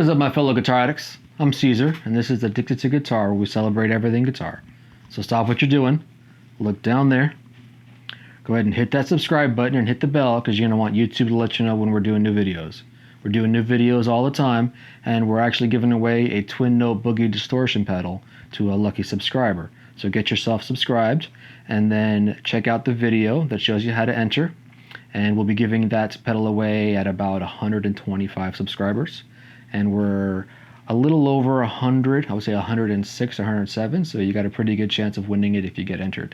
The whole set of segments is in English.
What is up, my fellow guitar addicts? I'm Caesar, and this is Addicted to Guitar, where we celebrate everything guitar. So stop what you're doing, look down there, go ahead and hit that subscribe button and hit the bell, because you're going to want YouTube to let you know when we're doing new videos. We're doing new videos all the time, and we're actually giving away a twin note boogie distortion pedal to a lucky subscriber. So get yourself subscribed, and then check out the video that shows you how to enter. And we'll be giving that pedal away at about 125 subscribers. And we're a little over 100, I would say 106 or 107, so you got a pretty good chance of winning it if you get entered.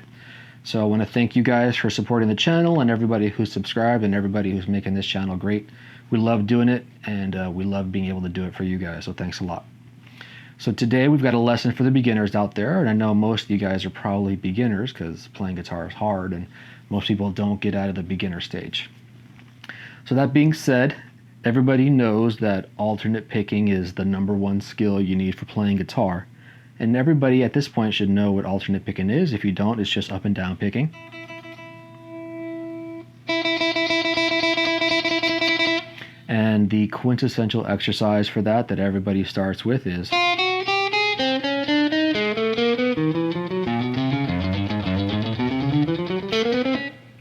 So I want to thank you guys for supporting the channel, and everybody who's subscribed, and everybody who's making this channel great. We love doing it, and we love being able to do it for you guys, so thanks a lot. So today we've got a lesson for the beginners out there, and I know most of you guys are probably beginners because playing guitar is hard, and most people don't get out of the beginner stage. So that being said, everybody knows that alternate picking is the #1 skill you need for playing guitar. And everybody at this point should know what alternate picking is. If you don't, it's just up and down picking. And the quintessential exercise for that everybody starts with is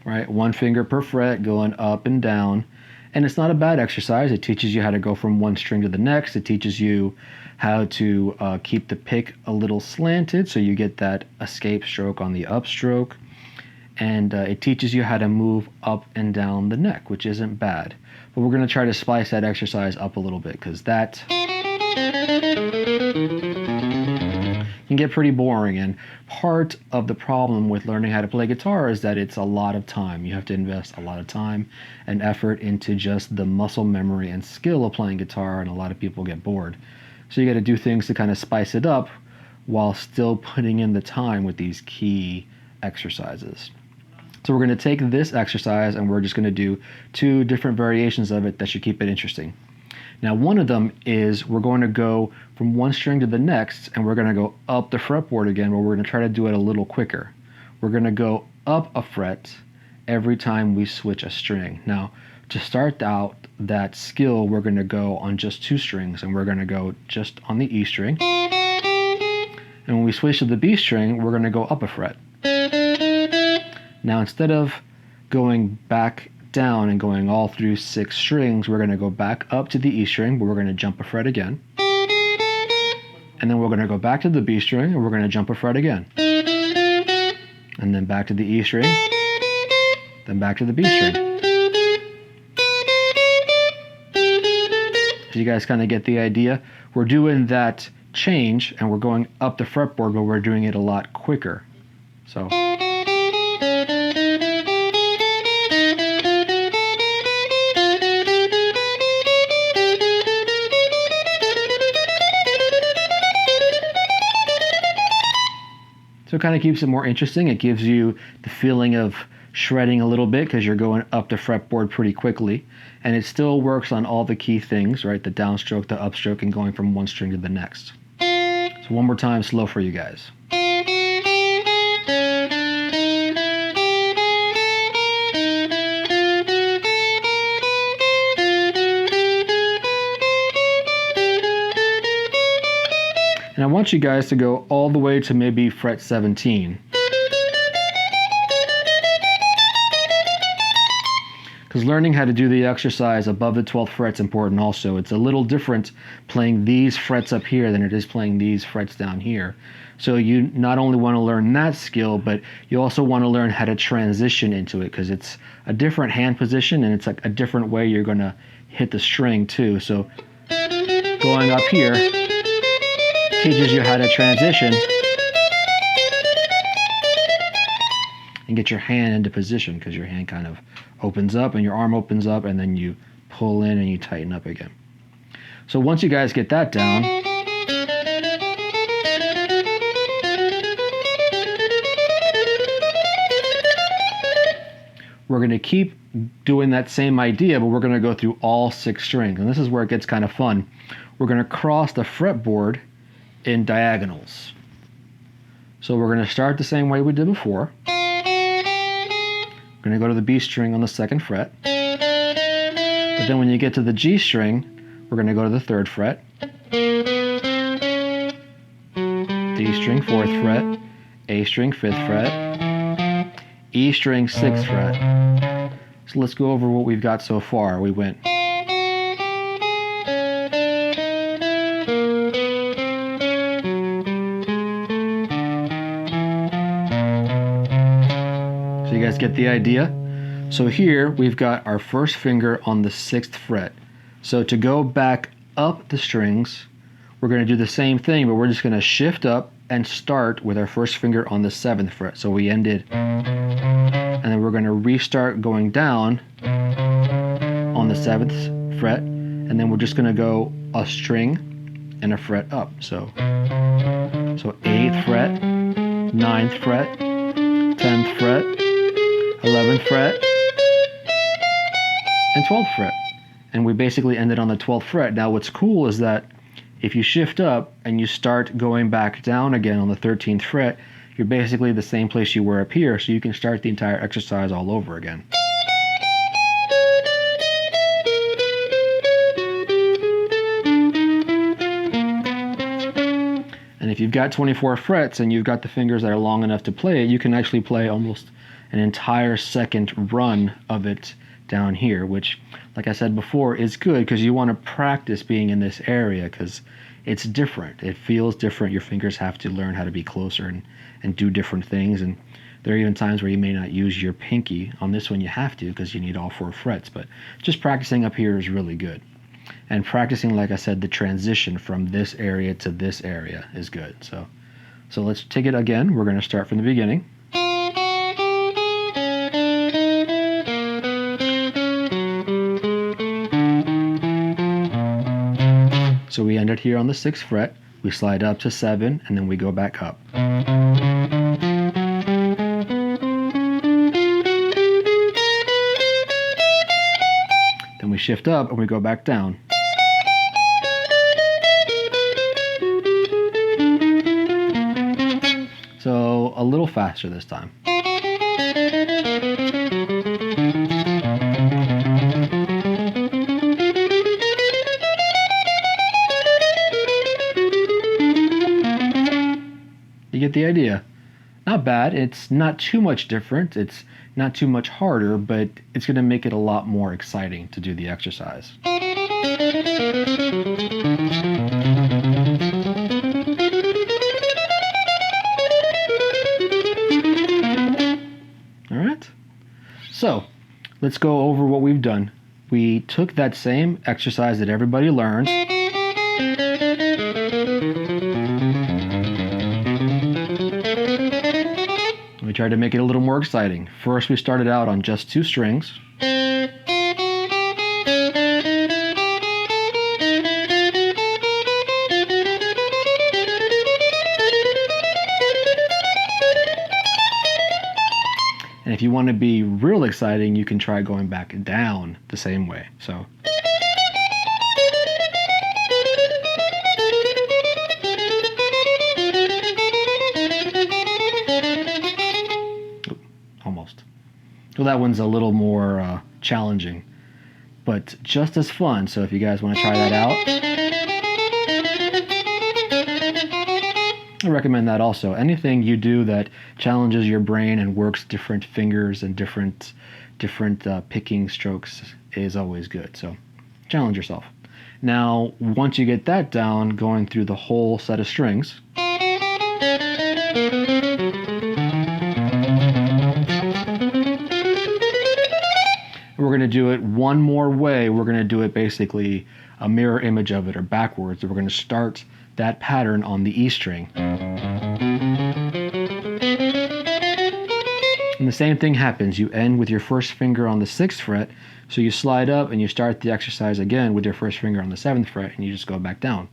right, one finger per fret going up and down. And it's not a bad exercise. It teaches you how to go from one string to the next. It teaches you how to keep the pick a little slanted so you get that escape stroke on the upstroke. And it teaches you how to move up and down the neck, which isn't bad. But we're going to try to spice that exercise up a little bit, because that can get pretty boring. And part of the problem with learning how to play guitar is that it's a lot of time. You have to invest a lot of time and effort into just the muscle memory and skill of playing guitar, and a lot of people get bored. So you got to do things to kind of spice it up while still putting in the time with these key exercises. So we're going to take this exercise and we're just going to do 2 different variations of it that should keep it interesting. Now, one of them is we're going to go from one string to the next, and we're going to go up the fretboard again, but we're going to try to do it a little quicker. We're going to go up a fret every time we switch a string. Now, to start out that skill, we're going to go on just 2 strings, and we're going to go just on the E string. And when we switch to the B string, we're going to go up a fret. Now, instead of going back down and going all through 6 strings, we're going to go back up to the E string, but we're going to jump a fret again. And then we're going to go back to the B string, and we're going to jump a fret again. And then back to the E string, then back to the B string. So you guys kind of get the idea. We're doing that change, and we're going up the fretboard, but we're doing it a lot quicker. So. So it kind of keeps it more interesting. It gives you the feeling of shredding a little bit because you're going up the fretboard pretty quickly. And it still works on all the key things, right? The downstroke, the upstroke, and going from one string to the next. So one more time, slow for you guys. And I want you guys to go all the way to maybe fret 17. Because learning how to do the exercise above the 12th fret is important also. It's a little different playing these frets up here than it is playing these frets down here. So you not only want to learn that skill, but you also want to learn how to transition into it, because it's a different hand position and it's like a different way you're going to hit the string too. So going up here teaches you how to transition and get your hand into position, because your hand kind of opens up and your arm opens up, and then you pull in and you tighten up again. So once you guys get that down, we're going to keep doing that same idea, but we're going to go through all 6 strings. And this is where it gets kind of fun. We're going to cross the fretboard in diagonals. So we're going to start the same way we did before. We're going to go to the B string on the 2nd fret. But then when you get to the G string, we're going to go to the 3rd fret, D string 4th fret, A string 5th fret, E string 6th fret. So let's go over what we've got so far. We went so you guys get the idea? So here we've got our first finger on the 6th fret. So to go back up the strings, we're going to do the same thing, but we're just going to shift up and start with our first finger on the 7th fret. So we ended, and then we're going to restart going down on the 7th fret, and then we're just going to go a string and a fret up. So 8th fret, 9th fret, 10th fret, 11th fret, and 12th fret. And we basically ended on the 12th fret. Now what's cool is that if you shift up and you start going back down again on the 13th fret, you're basically the same place you were up here, so you can start the entire exercise all over again. And if you've got 24 frets and you've got the fingers that are long enough to play it, you can actually play almost an entire second run of it down here, which, like I said before, is good because you want to practice being in this area because it's different. It feels different. Your fingers have to learn how to be closer and do different things. And there are even times where you may not use your pinky. On this one you have to because you need all 4 frets, but just practicing up here is really good. And practicing, like I said, the transition from this area to this area is good. So let's take it again. We're going to start from the beginning. So we ended here on the 6th fret, we slide up to 7, and then we go back up. Then we shift up and we go back down. So a little faster this time. You get the idea. Not bad. It's not too much different. It's not too much harder, but it's going to make it a lot more exciting to do the exercise. All right. So let's go over what we've done. We took that same exercise that everybody learned. We tried to make it a little more exciting. First, we started out on just 2 strings. And if you want to be real exciting, you can try going back down the same way. So. Almost. So that one's a little more challenging, but just as fun. So if you guys want to try that out, I recommend that also. Anything you do that challenges your brain and works different fingers and different picking strokes is always good. So challenge yourself. Now, once you get that down, going through the whole set of strings, we're going to do it one more way. We're going to do it basically a mirror image of it or backwards. We're going to start that pattern on the E string. And the same thing happens. You end with your first finger on the 6th fret, so you slide up and you start the exercise again with your first finger on the 7th fret, and you just go back down.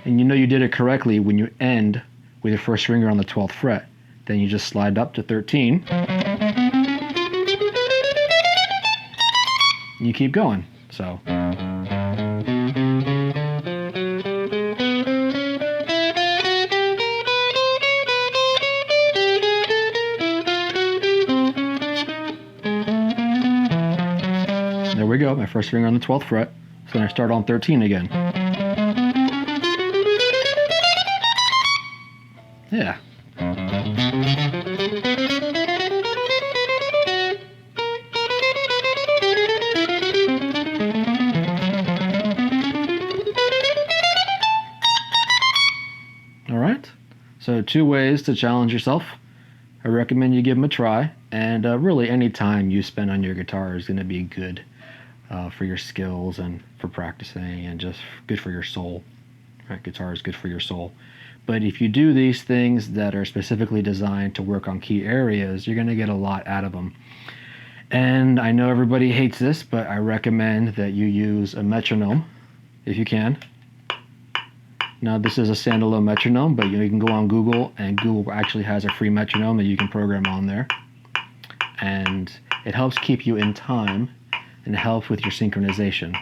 And you know you did it correctly when you end with your first finger on the 12th fret. Then you just slide up to 13. And you keep going. So. we go. My first finger on the 12th fret. So then I start on 13 again. Yeah. All right. So 2 ways to challenge yourself. I recommend you give them a try. And really, any time you spend on your guitar is going to be good for your skills and for practicing, and just good for your soul. Right? Guitar is good for your soul. But if you do these things that are specifically designed to work on key areas, you're going to get a lot out of them. And I know everybody hates this, but I recommend that you use a metronome if you can. Now, this is a standalone metronome, but you can go on Google, and Google actually has a free metronome that you can program on there. And it helps keep you in time and helps with your synchronization.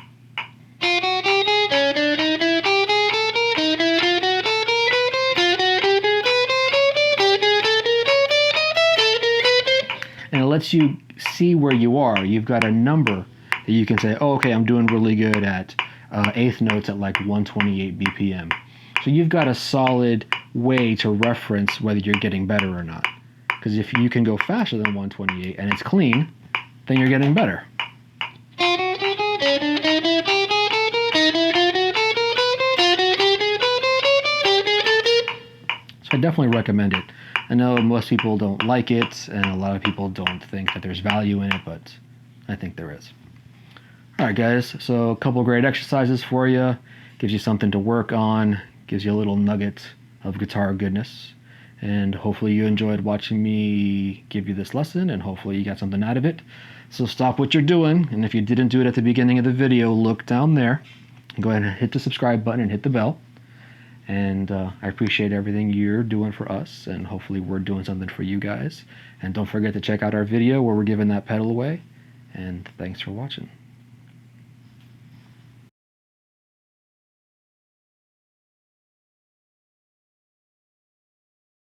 And it lets you see where you are. You've got a number that you can say, oh, okay, I'm doing really good at eighth notes at like 128 BPM. So you've got a solid way to reference whether you're getting better or not. Because if you can go faster than 128 and it's clean, then you're getting better. So I definitely recommend it. I know most people don't like it, and a lot of people don't think that there's value in it, but I think there is. All right, guys, so a couple great exercises for you. Gives you something to work on, gives you a little nugget of guitar goodness. And hopefully you enjoyed watching me give you this lesson, and hopefully you got something out of it. So stop what you're doing, and if you didn't do it at the beginning of the video, look down there. Go ahead and hit the subscribe button and hit the bell. And I appreciate everything you're doing for us, and hopefully we're doing something for you guys. And don't forget to check out our video where we're giving that pedal away. And thanks for watching.